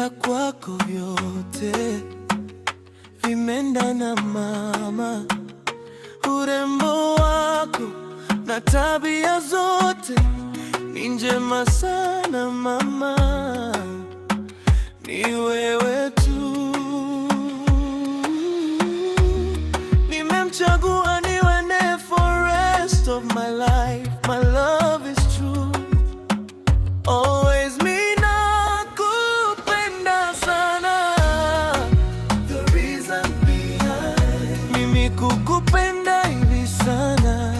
Kupenda kwako vyote vimeendana mama, urembo wako na tabia zote ni njema sana mama, ni wewe tu nimemchagua niwe naye for rest of my life. My love is true, always me. Nakupenda sana, the reason behind mimi kukupenda hivi sana,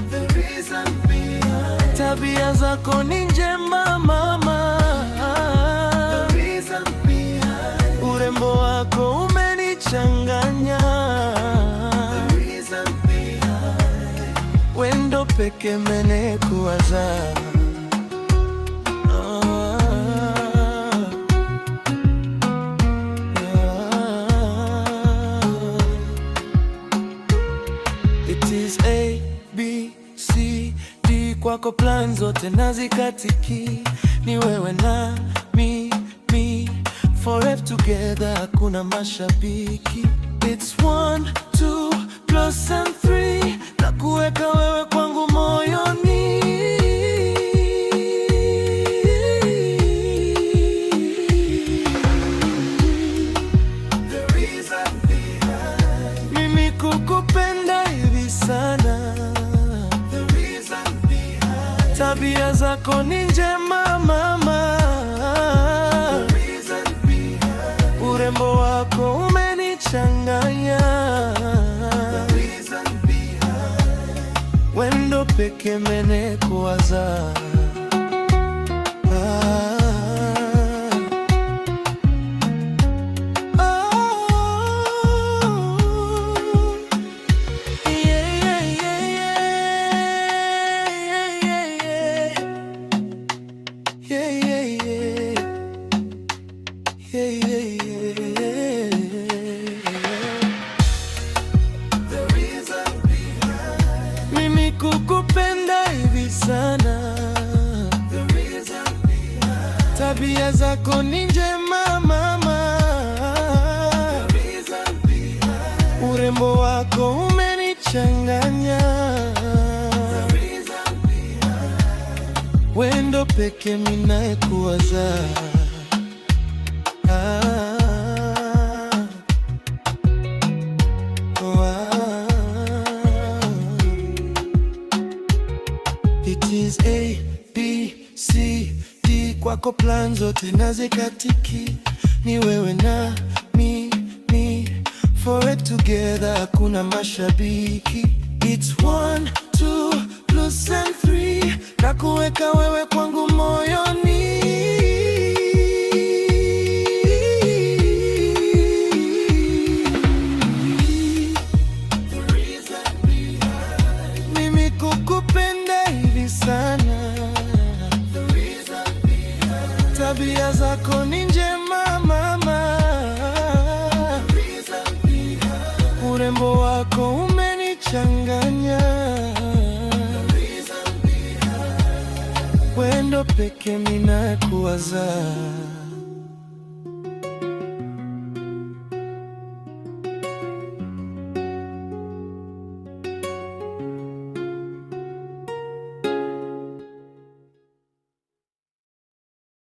the reason behind tabia zako ni njema mama, the reason behind urembo wako umenichanganya, the reason behind wendo peke mene kuwaza. It is A, B, C, D, kwako plan zote nazikatiki, ni wewe na mi, forever together, hakuna mashabiki. It's 1, 2 plus and 3, na kuweka wewe kwangu moyoni. The reason behind mimi kukupenda hivi sana, the reason behind tabia zako ni njema mama, the reason behind urembo wako umenichanganya, the reason behind wendo peke mene kuwaza. Mimi kukupenda hivi sana, the reason behind tabia zako ni njema mama, the reason behind urembo wako umenichanganya, the reason behind wendo peke minae kuwaza. It is A, B, C, D, kwako plan zote nazikatiki, ni wewe na mi, forever together, hakuna mashabiki. It's 1, 2 plus and 3, na kuweka wewe kwangu moyoni. The reason behind mimi kukupenda hivi sana, the reason behind tabia zako ni njema mama, the reason behind urembo wako umenichanganya, the reason behind wendo peke mina kuwaza.